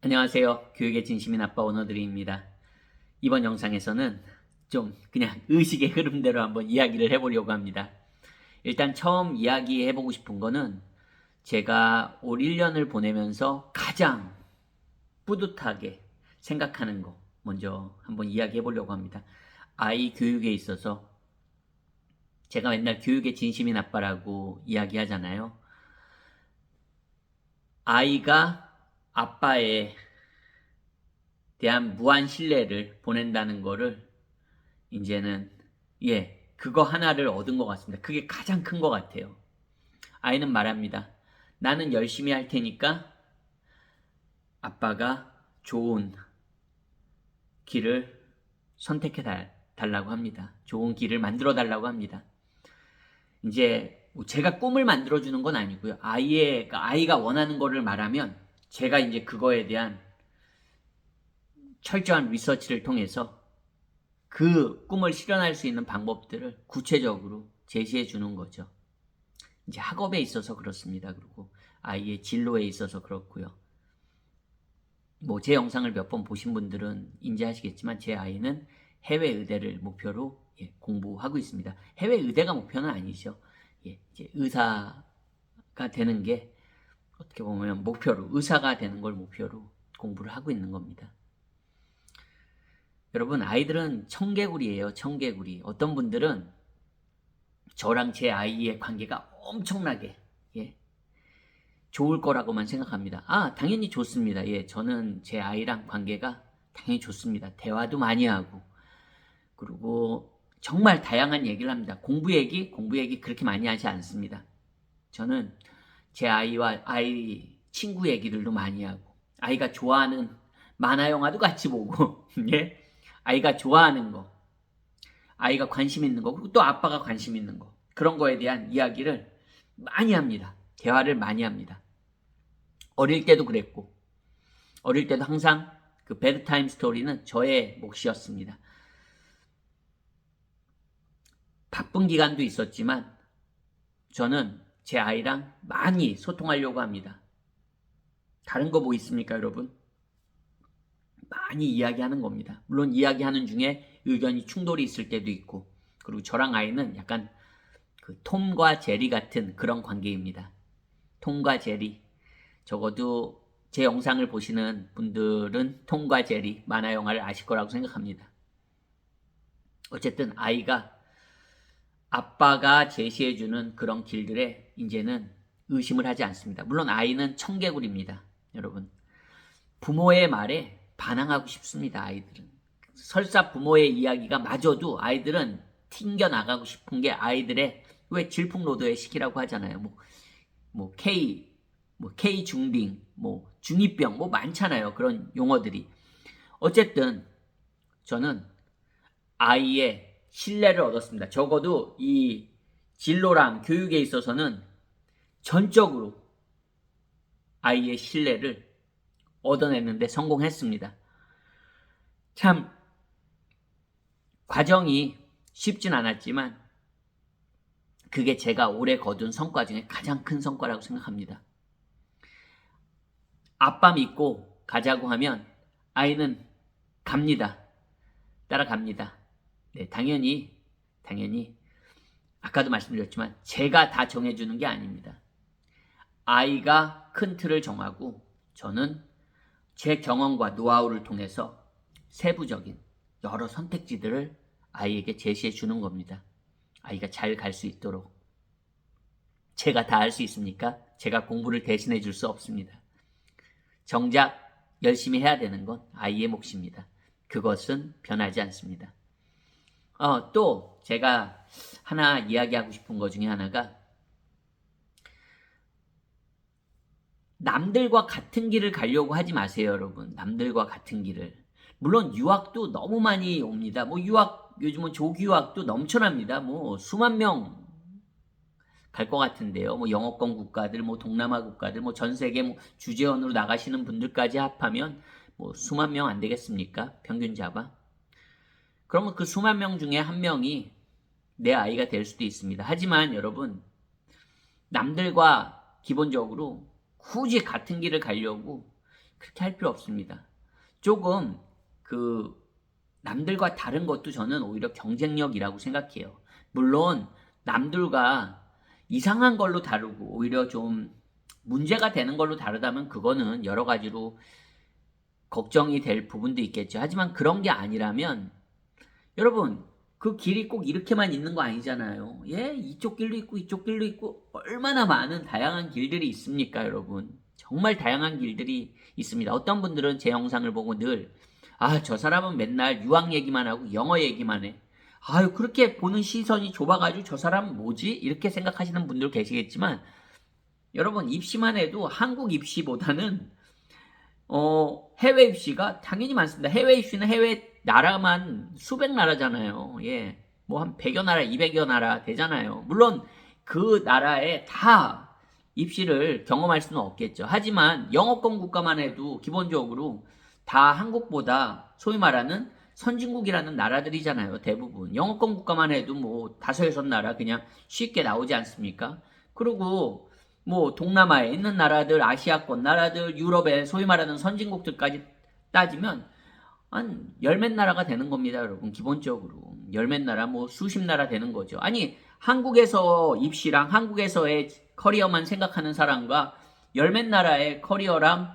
안녕하세요. 교육의 진심인 아빠 원어드리입니다. 이번 영상에서는 좀 그냥 의식의 흐름대로 한번 이야기를 해보려고 합니다. 일단 처음 이야기해보고 싶은 거는 제가 올 1년을 보내면서 가장 뿌듯하게 생각하는 거 먼저 한번 이야기해보려고 합니다. 아이 교육에 있어서 제가 맨날 교육의 진심인 아빠라고 이야기하잖아요. 아이가 아빠에 대한 무한 신뢰를 보낸다는 거를 이제는 그거 하나를 얻은 것 같습니다. 그게 가장 큰 것 같아요. 아이는 말합니다. 나는 열심히 할 테니까 아빠가 좋은 길을 선택해 달라고 합니다. 좋은 길을 만들어 달라고 합니다. 이제 제가 꿈을 만들어 주는 건 아니고요. 아이가 원하는 거를 말하면 제가 이제 그거에 대한 철저한 리서치를 통해서 그 꿈을 실현할 수 있는 방법들을 구체적으로 제시해 주는 거죠. 이제 학업에 있어서 그렇습니다. 그리고 아이의 진로에 있어서 그렇고요. 제 영상을 몇 번 보신 분들은 인지하시겠지만 제 아이는 해외 의대를 목표로 공부하고 있습니다. 해외 의대가 목표는 아니죠. 이제 의사가 되는 게 어떻게 보면 의사가 되는 걸 목표로 공부를 하고 있는 겁니다. 여러분, 아이들은 청개구리예요. 청개구리. 어떤 분들은 저랑 제 아이의 관계가 엄청나게 좋을 거라고만 생각합니다. 당연히 좋습니다. 저는 제 아이랑 관계가 당연히 좋습니다. 대화도 많이 하고 그리고 정말 다양한 얘기를 합니다. 공부 얘기 그렇게 많이 하지 않습니다. 저는 제 아이와 아이 친구 얘기들도 많이 하고 아이가 좋아하는 만화 영화도 같이 보고 아이가 좋아하는 거, 아이가 관심 있는 거, 그리고 또 아빠가 관심 있는 거, 그런 거에 대한 이야기를 많이 합니다. 대화를 많이 합니다. 어릴 때도 그랬고, 어릴 때도 항상 그 베드타임 스토리는 저의 몫이었습니다. 바쁜 기간도 있었지만 저는 제 아이랑 많이 소통하려고 합니다. 다른 거 뭐 있습니까, 여러분? 많이 이야기하는 겁니다. 물론 이야기하는 중에 의견이 충돌이 있을 때도 있고, 그리고 저랑 아이는 약간 그 톰과 제리 같은 그런 관계입니다. 톰과 제리. 적어도 제 영상을 보시는 분들은 톰과 제리 만화 영화를 아실 거라고 생각합니다. 어쨌든 아이가 아빠가 제시해주는 그런 길들에 이제는 의심을 하지 않습니다. 물론 아이는 청개구리입니다. 여러분, 부모의 말에 반항하고 싶습니다. 아이들은 설사 부모의 이야기가 맞아도 아이들은 튕겨나가고 싶은 게 아이들의 왜 질풍노도의 시기라고 하잖아요. K 중딩, 중이병, 많잖아요. 그런 용어들이. 어쨌든 저는 아이의 신뢰를 얻었습니다. 적어도 이 진로랑 교육에 있어서는 전적으로 아이의 신뢰를 얻어내는데 성공했습니다. 참 과정이 쉽진 않았지만 그게 제가 올해 거둔 성과 중에 가장 큰 성과라고 생각합니다. 아빠 믿고 가자고 하면 아이는 갑니다. 따라갑니다. 네, 당연히 아까도 말씀드렸지만 제가 다 정해주는 게 아닙니다. 아이가 큰 틀을 정하고 저는 제 경험과 노하우를 통해서 세부적인 여러 선택지들을 아이에게 제시해 주는 겁니다. 아이가 잘 갈 수 있도록. 제가 다 할 수 있습니까? 제가 공부를 대신해 줄 수 없습니다. 정작 열심히 해야 되는 건 아이의 몫입니다. 그것은 변하지 않습니다. 또 제가 하나 이야기하고 싶은 것 중에 하나가 남들과 같은 길을 가려고 하지 마세요, 여러분. 남들과 같은 길을. 물론 유학도 너무 많이 옵니다. 요즘은 조기 유학도 넘쳐납니다. 수만 명 갈 것 같은데요. 영어권 국가들, 동남아 국가들, 전 세계 주재원으로 나가시는 분들까지 합하면 수만 명 안 되겠습니까? 평균 잡아. 그러면 그 수만 명 중에 한 명이 내 아이가 될 수도 있습니다. 하지만 여러분, 남들과 기본적으로 굳이 같은 길을 가려고 그렇게 할 필요 없습니다. 조금 그 남들과 다른 것도 저는 오히려 경쟁력이라고 생각해요. 물론 남들과 이상한 걸로 다르고 오히려 좀 문제가 되는 걸로 다르다면 그거는 여러 가지로 걱정이 될 부분도 있겠죠. 하지만 그런 게 아니라면 여러분 그 길이 꼭 이렇게만 있는 거 아니잖아요. 예, 이쪽 길도 있고 이쪽 길도 있고 얼마나 많은 다양한 길들이 있습니까, 여러분? 정말 다양한 길들이 있습니다. 어떤 분들은 제 영상을 보고 늘 저 사람은 맨날 유학 얘기만 하고 영어 얘기만 해. 아유, 그렇게 보는 시선이 좁아가지고 저 사람은 뭐지? 이렇게 생각하시는 분들 계시겠지만 여러분 입시만 해도 한국 입시보다는 해외 입시가 당연히 많습니다. 해외 입시는 해외 나라만 수백 나라잖아요. 예. 뭐 한 100여 나라, 200여 나라 되잖아요. 물론 그 나라에 다 입시를 경험할 수는 없겠죠. 하지만 영어권 국가만 해도 기본적으로 다 한국보다 소위 말하는 선진국이라는 나라들이잖아요. 대부분. 영어권 국가만 해도 뭐 5-6나라 그냥 쉽게 나오지 않습니까? 그리고 뭐 동남아에 있는 나라들, 아시아권 나라들, 유럽의 소위 말하는 선진국들까지 따지면 한 열몇 나라가 되는 겁니다, 여러분. 기본적으로 열몇 나라, 뭐 수십 나라 되는 거죠. 아니 한국에서 입시랑 한국에서의 커리어만 생각하는 사람과 열몇 나라의 커리어랑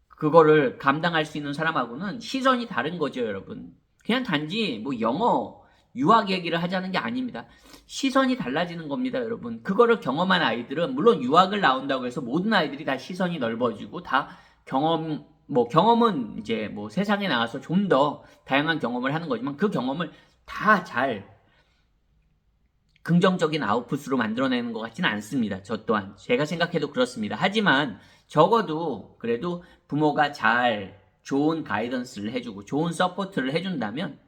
그거를 감당할 수 있는 사람하고는 시선이 다른 거죠, 여러분. 그냥 단지 뭐 영어 유학 얘기를 하자는 게 아닙니다. 시선이 달라지는 겁니다, 여러분. 그거를 경험한 아이들은 물론 유학을 나온다고 해서 모든 아이들이 다 시선이 넓어지고 다 경험은 이제 뭐 세상에 나가서 좀 더 다양한 경험을 하는 거지만 그 경험을 다 잘 긍정적인 아웃풋으로 만들어내는 것 같지는 않습니다. 저 또한 제가 생각해도 그렇습니다. 하지만 적어도 그래도 부모가 잘 좋은 가이던스를 해주고 좋은 서포트를 해준다면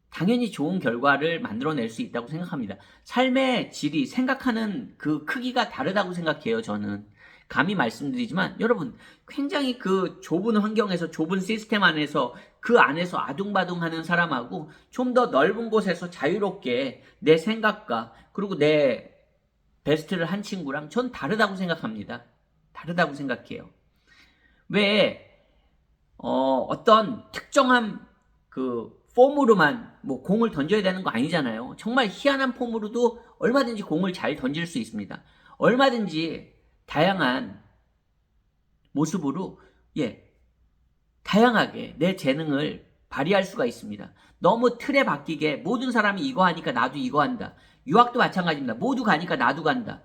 당연히 좋은 결과를 만들어낼 수 있다고 생각합니다. 삶의 질이 생각하는 그 크기가 다르다고 생각해요, 저는. 감히 말씀드리지만 여러분 굉장히 그 좁은 환경에서 좁은 시스템 안에서 그 안에서 아둥바둥하는 사람하고 좀 더 넓은 곳에서 자유롭게 내 생각과 그리고 내 베스트를 한 친구랑 전 다르다고 생각합니다. 다르다고 생각해요. 왜 어떤 특정한 그 폼으로만 뭐 공을 던져야 되는 거 아니잖아요. 정말 희한한 폼으로도 얼마든지 공을 잘 던질 수 있습니다. 얼마든지 다양한 모습으로 다양하게 내 재능을 발휘할 수가 있습니다. 너무 틀에 박히게 모든 사람이 이거 하니까 나도 이거 한다. 유학도 마찬가지입니다. 모두 가니까 나도 간다.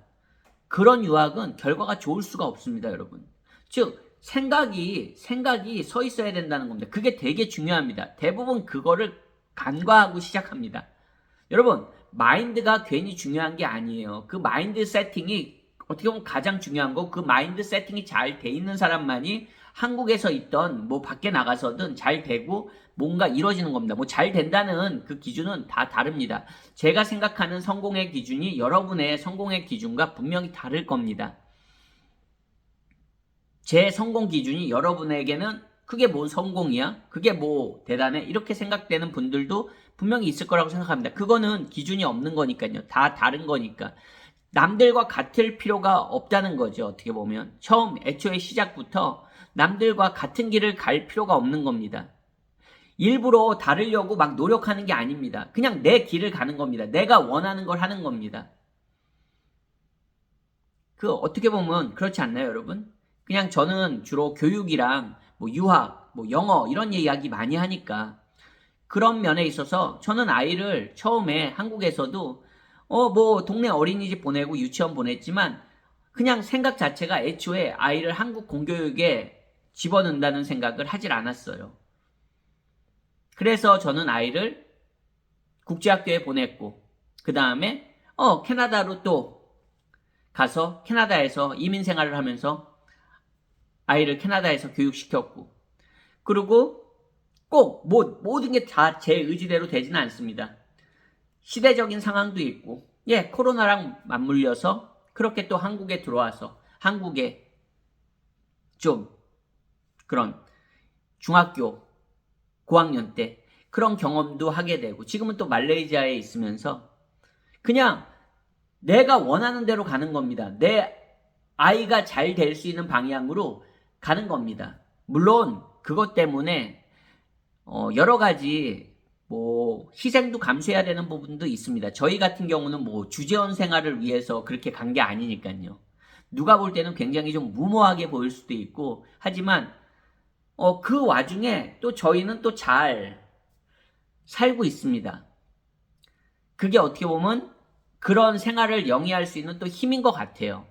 그런 유학은 결과가 좋을 수가 없습니다, 여러분. 즉 생각이 서 있어야 된다는 겁니다. 그게 되게 중요합니다. 대부분 그거를 간과하고 시작합니다. 여러분 마인드가 괜히 중요한 게 아니에요. 그 마인드 세팅이 어떻게 보면 가장 중요한 거, 그 마인드 세팅이 잘 돼 있는 사람만이 한국에서 있던 뭐 밖에 나가서든 잘 되고 뭔가 이루어지는 겁니다. 뭐 잘 된다는 그 기준은 다 다릅니다. 제가 생각하는 성공의 기준이 여러분의 성공의 기준과 분명히 다를 겁니다. 제 성공 기준이 여러분에게는 그게 뭐 성공이야? 그게 뭐 대단해? 이렇게 생각되는 분들도 분명히 있을 거라고 생각합니다. 그거는 기준이 없는 거니까요. 다 다른 거니까. 남들과 같을 필요가 없다는 거죠. 어떻게 보면. 애초에 시작부터 남들과 같은 길을 갈 필요가 없는 겁니다. 일부러 다르려고 막 노력하는 게 아닙니다. 그냥 내 길을 가는 겁니다. 내가 원하는 걸 하는 겁니다. 어떻게 보면 그렇지 않나요, 여러분? 그냥 저는 주로 교육이랑 뭐 유학, 뭐 영어 이런 이야기 많이 하니까 그런 면에 있어서 저는 아이를 처음에 한국에서도 뭐 동네 어린이집 보내고 유치원 보냈지만 그냥 생각 자체가 애초에 아이를 한국 공교육에 집어넣는다는 생각을 하질 않았어요. 그래서 저는 아이를 국제학교에 보냈고 그 다음에 캐나다로 또 가서 캐나다에서 이민 생활을 하면서 아이를 캐나다에서 교육시켰고 그리고 꼭 모든 게 다 제 의지대로 되지는 않습니다. 시대적인 상황도 있고 코로나랑 맞물려서 그렇게 또 한국에 들어와서 한국에 좀 그런 중학교 고학년 때 그런 경험도 하게 되고 지금은 또 말레이시아에 있으면서 그냥 내가 원하는 대로 가는 겁니다. 내 아이가 잘 될 수 있는 방향으로 가는 겁니다. 물론 그것 때문에 여러 가지 뭐 희생도 감수해야 되는 부분도 있습니다. 저희 같은 경우는 뭐 주재원 생활을 위해서 그렇게 간 게 아니니까요. 누가 볼 때는 굉장히 좀 무모하게 보일 수도 있고 하지만 그 와중에 또 저희는 또 잘 살고 있습니다. 그게 어떻게 보면 그런 생활을 영위할 수 있는 또 힘인 것 같아요.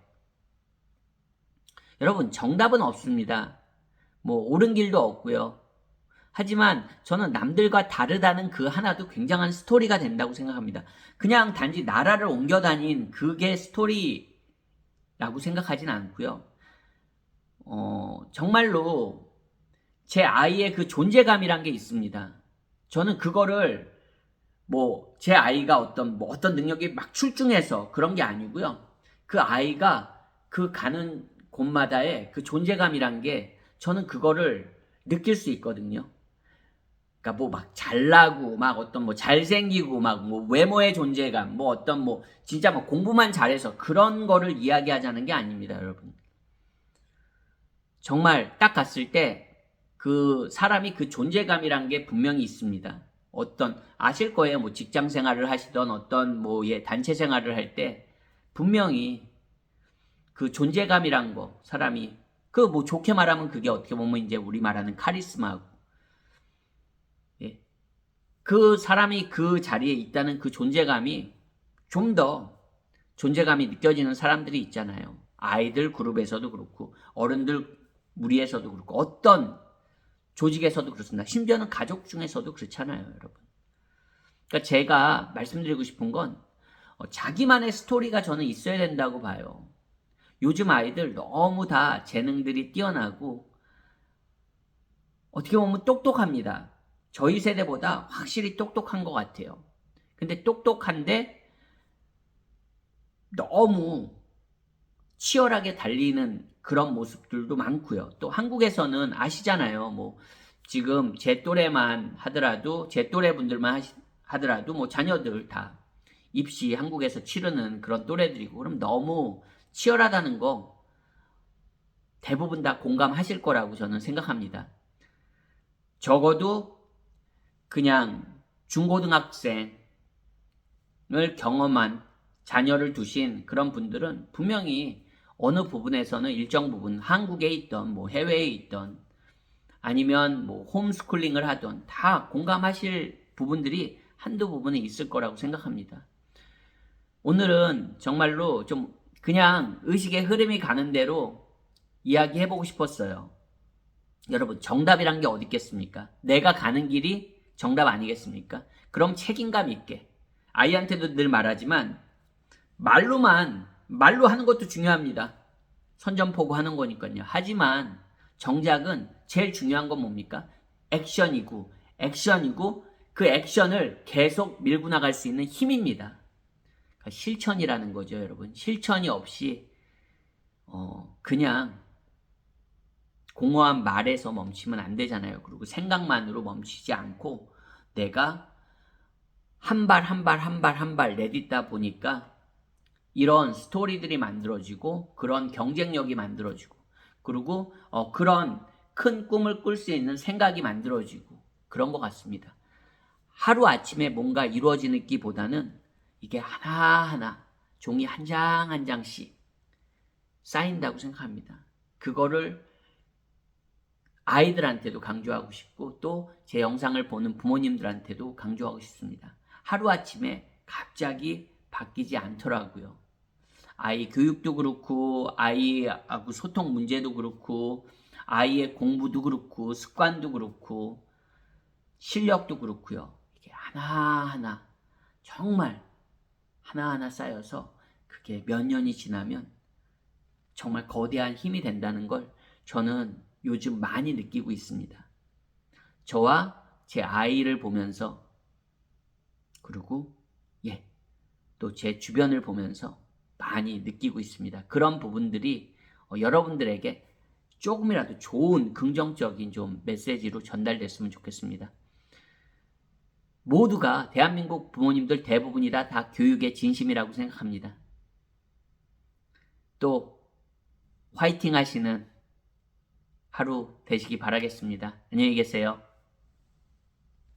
여러분, 정답은 없습니다. 뭐 옳은 길도 없고요. 하지만 저는 남들과 다르다는 그 하나도 굉장한 스토리가 된다고 생각합니다. 그냥 단지 나라를 옮겨 다닌 그게 스토리라고 생각하진 않고요. 정말로 제 아이의 그 존재감이란 게 있습니다. 저는 그거를 뭐 제 아이가 어떤 능력이 막 출중해서 그런 게 아니고요. 그 아이가 그 가는 곳마다의 그 존재감이란 게 저는 그거를 느낄 수 있거든요. 그러니까 뭐 막 잘나고 막 어떤 뭐 잘생기고 막 뭐 외모의 존재감 뭐 어떤 뭐 진짜 뭐 공부만 잘해서 그런 거를 이야기하자는 게 아닙니다, 여러분. 정말 딱 갔을 때 그 사람이 그 존재감이란 게 분명히 있습니다. 어떤 아실 거예요. 뭐 직장 생활을 하시던 어떤 뭐 단체 생활을 할 때 분명히 그 존재감이란 거 사람이 그 뭐 좋게 말하면 그게 어떻게 보면 이제 우리 말하는 카리스마고 예. 그 사람이 그 자리에 있다는 그 존재감이 좀 더 존재감이 느껴지는 사람들이 있잖아요. 아이들 그룹에서도 그렇고 어른들 무리에서도 그렇고 어떤 조직에서도 그렇습니다. 심지어는 가족 중에서도 그렇잖아요, 여러분. 그러니까 제가 말씀드리고 싶은 건 자기만의 스토리가 저는 있어야 된다고 봐요. 요즘 아이들 너무 다 재능들이 뛰어나고 어떻게 보면 똑똑합니다. 저희 세대보다 확실히 똑똑한 것 같아요. 근데 똑똑한데 너무 치열하게 달리는 그런 모습들도 많고요. 또 한국에서는 아시잖아요. 뭐 지금 제 또래만 하더라도 제 또래 분들만 하더라도 뭐 자녀들 다 입시 한국에서 치르는 그런 또래들이고 그럼 너무 치열하다는 거 대부분 다 공감하실 거라고 저는 생각합니다. 적어도 그냥 중고등학생을 경험한 자녀를 두신 그런 분들은 분명히 어느 부분에서는 일정 부분 한국에 있던 뭐 해외에 있던 아니면 뭐 홈스쿨링을 하던 다 공감하실 부분들이 한두 부분은 있을 거라고 생각합니다. 오늘은 정말로 좀 그냥 의식의 흐름이 가는 대로 이야기해보고 싶었어요. 여러분, 정답이란 게 어디 있겠습니까? 내가 가는 길이 정답 아니겠습니까? 그럼 책임감 있게 아이한테도 늘 말하지만 말로 하는 것도 중요합니다. 선전포고 하는 거니까요. 하지만 정작은 제일 중요한 건 뭡니까? 액션이고 그 액션을 계속 밀고 나갈 수 있는 힘입니다. 그러니까 실천이라는 거죠, 여러분. 실천이 없이 그냥 공허한 말에서 멈추면 안 되잖아요. 그리고 생각만으로 멈추지 않고 내가 한 발 한 발 내딛다 보니까 이런 스토리들이 만들어지고 그런 경쟁력이 만들어지고 그리고 그런 큰 꿈을 꿀 수 있는 생각이 만들어지고 그런 것 같습니다. 하루아침에 뭔가 이루어지기보다는 이게 하나하나 종이 한 장 한 장씩 쌓인다고 생각합니다. 그거를 아이들한테도 강조하고 싶고 또 제 영상을 보는 부모님들한테도 강조하고 싶습니다. 하루아침에 갑자기 바뀌지 않더라고요. 아이 교육도 그렇고 아이하고 소통 문제도 그렇고 아이의 공부도 그렇고 습관도 그렇고 실력도 그렇고요. 이게 하나하나 정말 하나하나 쌓여서 그게 몇 년이 지나면 정말 거대한 힘이 된다는 걸 저는 요즘 많이 느끼고 있습니다. 저와 제 아이를 보면서 그리고 또 제 주변을 보면서 많이 느끼고 있습니다. 그런 부분들이 여러분들에게 조금이라도 좋은 긍정적인 좀 메시지로 전달됐으면 좋겠습니다. 모두가 대한민국 부모님들 대부분이 다 교육의 진심이라고 생각합니다. 또 화이팅 하시는 하루 되시기 바라겠습니다. 안녕히 계세요.